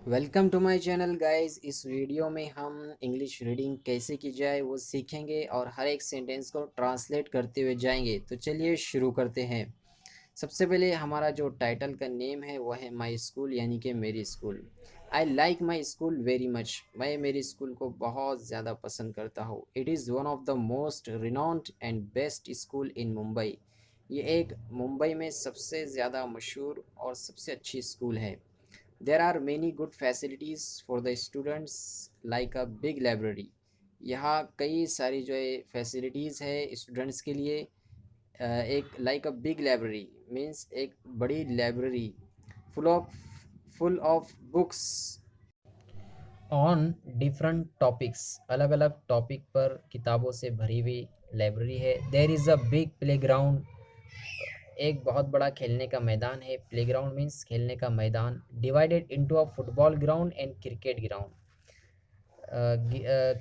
Welcome to my channel guys. इस video में हम इंग्लिश रीडिंग कैसे की जाए वो सीखेंगे और हर एक सेंटेंस को ट्रांसलेट करते हुए जाएंगे। तो चलिए शुरू करते हैं। सबसे पहले हमारा जो टाइटल का नेम है वो है माय स्कूल, यानी कि मेरी school. I like my school very much. मैं मेरी स्कूल को बहुत ज़्यादा पसंद करता हूँ। It is one of the most renowned and best school इन मुंबई। ये एक मुंबई में सबसे ज़्यादा मशहूर और सबसे अच्छी स्कूल है। There are many good facilities for the students like a big library. यहाँ कई सारी जो है फैसिलिटीज़ है स्टूडेंट्स के लिए। एक like a big library means एक बड़ी library full of full of books on different topics. अलग अलग टॉपिक पर किताबों से भरी हुई लाइब्रेरी है। There is a big playground. एक बहुत बड़ा खेलने का मैदान है। प्लेग्राउंड मीन्स खेलने का मैदान। Divided into a football ground and cricket ground.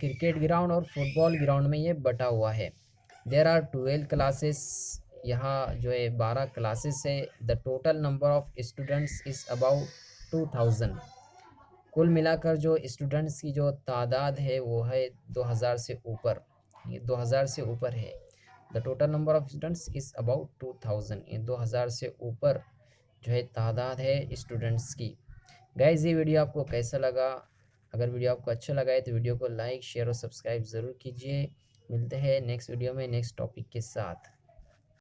Cricket ground और फुटबॉल ग्राउंड में ये बटा हुआ है। There are 12 classes. यहाँ जो है 12 क्लासेस है। The total number of students is about 2000। कुल मिलाकर जो स्टूडेंट्स की जो तादाद है वो है 2000 से ऊपर। ये 2000 से ऊपर है। The total number of students is about 2000। ये 2000 से ऊपर जो है तादाद है स्टूडेंट्स की। गाइस, ये वीडियो आपको कैसा लगा? अगर वीडियो आपको अच्छा लगा है तो वीडियो को लाइक शेयर और सब्सक्राइब ज़रूर कीजिए। मिलते हैं नेक्स्ट वीडियो में नेक्स्ट टॉपिक के साथ।